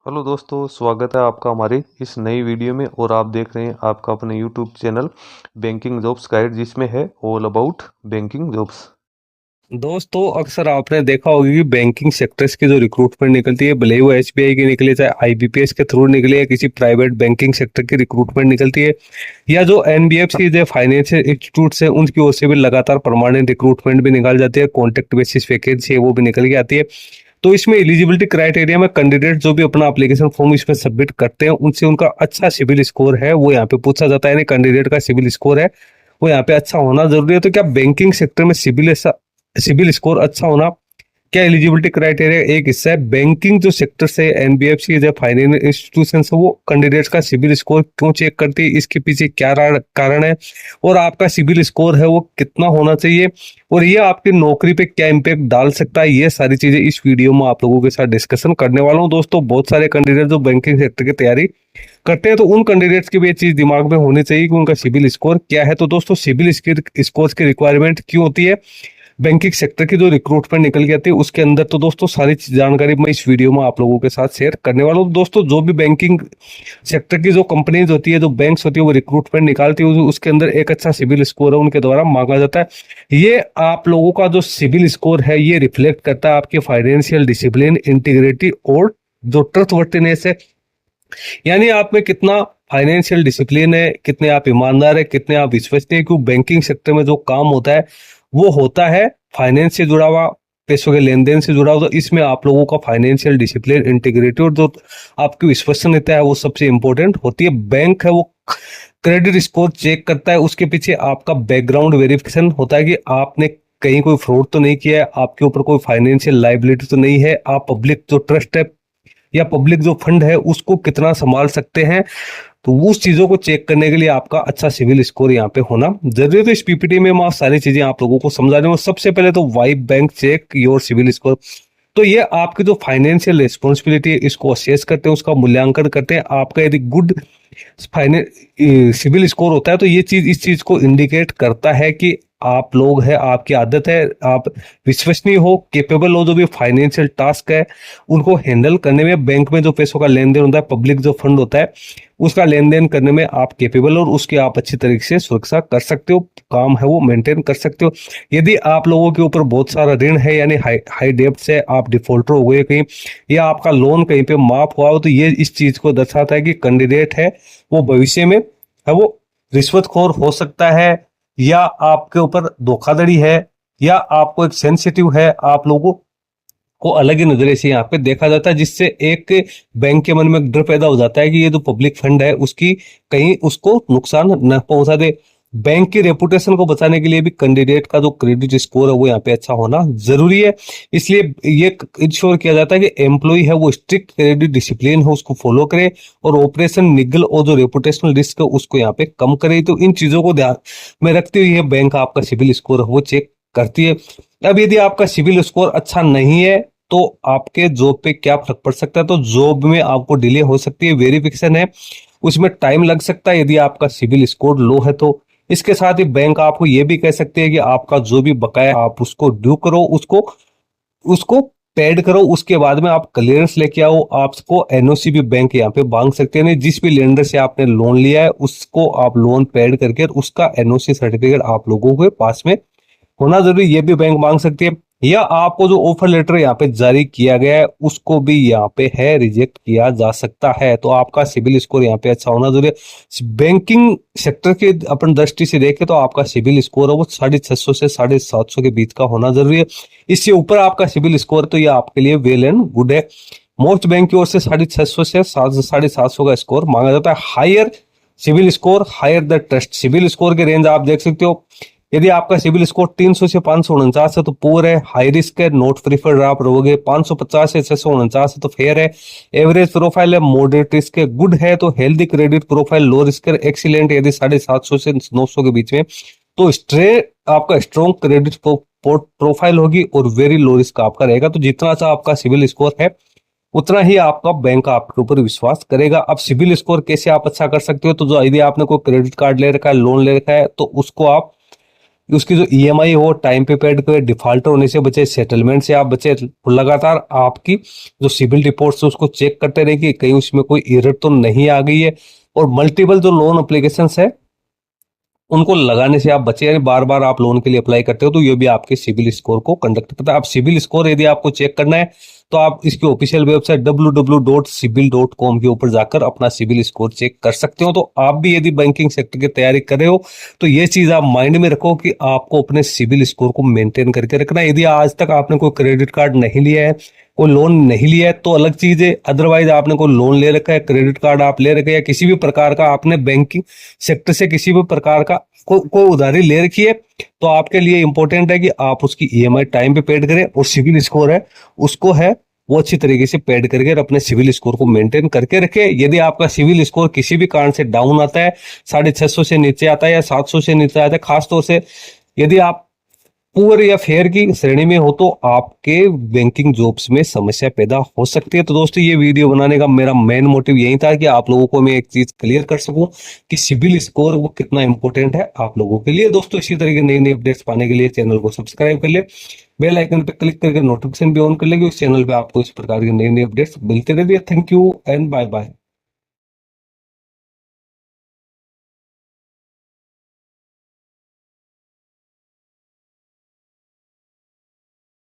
Hello दोस्तों, स्वागत है आपका हमारे इस नई वीडियो में। और आप देख रहे हैं आपका अपने YouTube channel banking jobs guide, जिसमें है ऑल अबाउट बैंकिंग जॉब्स। दोस्तों अक्सर आपने देखा होगा कि बैंकिंग सेक्टर्स की जो रिक्रूटमेंट निकलती है, भले ही वो एसबीआई की निकले, चाहे आईबीपीएस के थ्रू निकले, या किसी प्राइवेट बैंकिंग सेक्टर की रिक्रूटमेंट निकलती है, या जो एनबीएफसी जो फाइनेंशियल इंस्टीट्यूट्स हैं उनकी ओर से भी लगातार परमानेंट रिक्रूटमेंट भी निकाल जाती है, कॉन्ट्रैक्ट बेसिस वैकेंसी है वो भी निकल के आती है। तो इसमें एलिजिबिलिटी क्राइटेरिया में कैंडिडेट जो भी अपना एप्लीकेशन फॉर्म इसमें सबमिट करते हैं, उनसे उनका अच्छा सिविल स्कोर है वो यहाँ पे पूछा जाता है, यानी कैंडिडेट का सिविल स्कोर है वो यहाँ पे अच्छा होना जरूरी है। तो क्या बैंकिंग सेक्टर में सिविल स्कोर अच्छा होना क्या एलिजिबिलिटी क्राइटेरिया एक हिस्सा है? बैंकिंग जो सेक्टर से एनबीएफसी जो फाइनेंशियल इंस्टीट्यूशन है वो कैंडिडेट्स का सिविल स्कोर क्यों चेक करती है, इसके पीछे क्या कारण है, और आपका सिविल स्कोर है वो कितना होना चाहिए, और ये आपकी नौकरी पे क्या इम्पैक्ट डाल सकता है, ये सारी चीजें इस वीडियो में आप लोगों के साथ डिस्कशन करने वाला हूँ। दोस्तों बहुत सारे कैंडिडेट जो बैंकिंग सेक्टर की तैयारी करते हैं, तो उन कैंडिडेट्स की भी ये चीज दिमाग में होनी चाहिए कि उनका सिविल स्कोर क्या है। तो दोस्तों सिविल स्कोर की रिक्वायरमेंट क्यों होती है, बैंकिंग सेक्टर की जो रिक्रूटमेंट निकल के आती है उसके अंदर, तो दोस्तों सारी जानकारी मैं इस वीडियो में आप लोगों के साथ शेयर करने वाला हूँ। दोस्तों जो भी बैंकिंग सेक्टर की जो कंपनीज होती है, जो बैंक्स होती है, वो रिक्रूटमेंट निकालती है, उसके अंदर एक अच्छा सिविल स्कोर है उनके द्वारा मांगा जाता है। ये आप लोगों का जो सिविल स्कोर है ये रिफ्लेक्ट करता है आपके फाइनेंशियल डिसिप्लिन, इंटीग्रिटी और जो ट्रस्टवर्दीनेस है, यानी आप में कितना फाइनेंशियल डिसिप्लिन है, कितने आप ईमानदार है, कितने आप विश्वसनीय। क्योंकि बैंकिंग सेक्टर में जो काम होता है वो होता है फाइनेंस से जुड़ा हुआ, पैसों के लेन देन से जुड़ा हुआ। तो इसमें आप लोगों का फाइनेंशियल डिसिप्लिन, इंटीग्रिटी और जो आपकी विश्वसनीयता है वो सबसे इंपॉर्टेंट होती है। बैंक है वो क्रेडिट स्कोर चेक करता है, उसके पीछे आपका बैकग्राउंड वेरिफिकेशन होता है कि आपने कहीं कोई फ्रॉड तो नहीं किया है, आपके ऊपर कोई फाइनेंशियल लाइबिलिटी तो नहीं है, आप पब्लिक जो ट्रस्ट है या पब्लिक जो फंड है उसको कितना संभाल सकते हैं। तो उस चीजों को चेक करने के लिए आपका अच्छा सिविल स्कोर यहाँ पे होना जरूरी है। तो इस पीपीटी में मैं सारी चीजें आप लोगों को समझा रहा हूँ। सबसे पहले तो why bank check your CIBIL score, तो ये आपकी जो फाइनेंशियल रिस्पॉन्सिबिलिटी है इसको असेस करते हैं, उसका मूल्यांकन करते हैं। आपका यदि गुड फाइनेंस सिविल स्कोर होता है तो ये चीज इस चीज को इंडिकेट करता है कि आप लोग है, आपकी आदत है, आप विश्वसनीय हो, केपेबल हो, जो भी फाइनेंशियल टास्क है उनको हैंडल करने में। बैंक में जो पैसों का लेन देन होता है, पब्लिक जो फंड होता है उसका लेन देन करने में आप केपेबल और उसकी आप अच्छी तरीके से सुरक्षा कर सकते हो, काम है वो मेंटेन कर सकते हो। यदि आप लोगों के ऊपर बहुत सारा ऋण है, यानी हाई डेब्ट है, आप डिफॉल्टर हो गए कहीं, या आपका लोन कहीं पे माफ हुआ हो, तो ये इस चीज को दर्शाता है कि कैंडिडेट है वो भविष्य में है वो रिश्वतखोर हो सकता है, या आपके ऊपर धोखाधड़ी है, या आपको एक सेंसिटिव है, आप लोगों को अलग ही नजरिए से यहाँ पे देखा जाता है, जिससे एक बैंक के मन में एक डर पैदा हो जाता है कि ये जो पब्लिक फंड है उसकी कहीं उसको नुकसान न पहुंचा दे। बैंक की रेपुटेशन को बचाने के लिए भी कैंडिडेट का जो क्रेडिट स्कोर है वो यहाँ पे अच्छा होना जरूरी है। इसलिए ये इंश्योर किया जाता है कि एम्प्लॉय है वो स्ट्रिक्ट क्रेडिट डिसिप्लिन है उसको फॉलो करे, और ऑपरेशन निगल और जो रेपुटेशनल रिस्क है उसको यहाँ पे कम करे। तो इन चीजों को ध्यान में रखते हुए बैंक आपका सिविल स्कोर है वो चेक करती है। अब यदि आपका सिविल स्कोर अच्छा नहीं है तो आपके जॉब पे क्या फर्क पड़ सकता है, तो जॉब में आपको डिले हो सकती है, वेरिफिकेशन है उसमें टाइम लग सकता है यदि आपका सिविल स्कोर लो है तो। इसके साथ ही बैंक आपको ये भी कह सकते हैं कि आपका जो भी बकाया आप उसको ड्यू करो, उसको उसको पेड करो, उसके बाद में आप क्लियरेंस लेके आओ। आपको एनओसी भी बैंक यहाँ पे मांग सकते हैं, जिस भी लेंडर से आपने लोन लिया है उसको आप लोन पेड करके उसका एनओसी सर्टिफिकेट आप लोगों के पास में होना जरूरी, ये भी बैंक मांग सकती है। या आपको जो ऑफर लेटर यहाँ पे जारी किया गया है उसको भी यहाँ पे है रिजेक्ट किया जा सकता है। तो आपका सिविल स्कोर यहाँ पे अच्छा होना जरूरी है। बैंकिंग सेक्टर के अपन दृष्टि से देखें तो आपका सिविल स्कोर है वो 650 से 750 के बीच का होना जरूरी है। इससे ऊपर आपका सिविल स्कोर तो ये आपके लिए वेल एंड गुड है। मोस्ट बैंक की ओर से 650 से 750 का स्कोर मांगा जाता है। Higher CIBIL score higher the trust, CIBIL score के रेंज आप देख सकते हो। यदि आपका सिविल स्कोर 300 से 549 है तो पुअर है, हाई रिस्क है, नोट प्रीफर्ड आप रहोगे। 550 से 649 है तो फेयर है। एवरेज प्रोफाइल है, मॉडरेट रिस्क है, गुड है तो healthy credit profile, low risk है, एक्सीलेंट यदि 750 से 900 के बीच में, तो स्ट्रेट आपका स्ट्रॉन्ग क्रेडिट प्रोफाइल होगी, और वेरी लो रिस्क आपका रहेगा। तो जितना अच्छा आपका सिविल स्कोर है उतना ही आपका बैंक आपके ऊपर विश्वास करेगा। अब सिविल स्कोर कैसे आप अच्छा कर सकते हो, तो जो यदि आपने कोई क्रेडिट कार्ड ले रखा है, लोन ले रखा है, तो उसको आप उसकी जो ईएमआई हो टाइम पे पेड करे, डिफॉल्ट होने से बचे, सेटलमेंट से आप बचे। लगातार आपकी जो सिविल रिपोर्ट्स है उसको चेक करते रहिए कि कहीं उसमें कोई एरर तो नहीं आ गई है। और मल्टीपल जो लोन एप्लीकेशंस है उनको लगाने से आप बचे, यानी बार बार आप लोन के लिए अप्लाई करते हो तो ये भी आपके सिविल स्कोर को कंडक्ट करता है। आप सिविल स्कोर यदि आपको चेक करना है तो आप इसकी ऑफिशियल वेबसाइट www.cibil.com के ऊपर जाकर अपना सिविल स्कोर चेक कर सकते हो। तो आप भी यदि बैंकिंग सेक्टर की तैयारी कर रहे हो तो ये चीज आप माइंड में रखो कि आपको अपने सिविल स्कोर को मेंटेन करके रखना है। यदि आज तक आपने कोई क्रेडिट कार्ड नहीं लिया है, कोई लोन नहीं लिया है तो अलग चीज है, अदरवाइज आपने कोई लोन ले रखा है, क्रेडिट कार्ड आप ले रखे हैं, किसी भी प्रकार का आपने बैंकिंग सेक्टर से किसी भी प्रकार का कोई उधारी ले रखी है तो आपके लिए इंपॉर्टेंट है कि आप उसकी ईएमआई टाइम पे पेड करें और सिविल स्कोर है उसको है वो अच्छी तरीके से पेड करके अपने सिविल स्कोर को मेंटेन करके रखे। यदि आपका सिविल स्कोर किसी भी कारण से डाउन आता है, 650 से नीचे आता है या 700 से नीचे आता है, खासतौर से यदि आप पुअर या फेयर की श्रेणी में हो तो आपके बैंकिंग जॉब्स में समस्या पैदा हो सकती है। तो दोस्तों ये वीडियो बनाने का मेरा मेन मोटिव यही था कि आप लोगों को मैं एक चीज क्लियर कर सकूं कि सिविल स्कोर वो कितना इंपॉर्टेंट है आप लोगों के लिए। दोस्तों इसी तरह के नई नई अपडेट्स पाने के लिए चैनल को सब्सक्राइब कर ले, बेल आइकन पर क्लिक करके नोटिफिकेशन भी ऑन कर लेंगे। उस चैनल पे आपको इस प्रकार की नई नई अपडेट्स मिलते रहती है। Thank you and bye bye.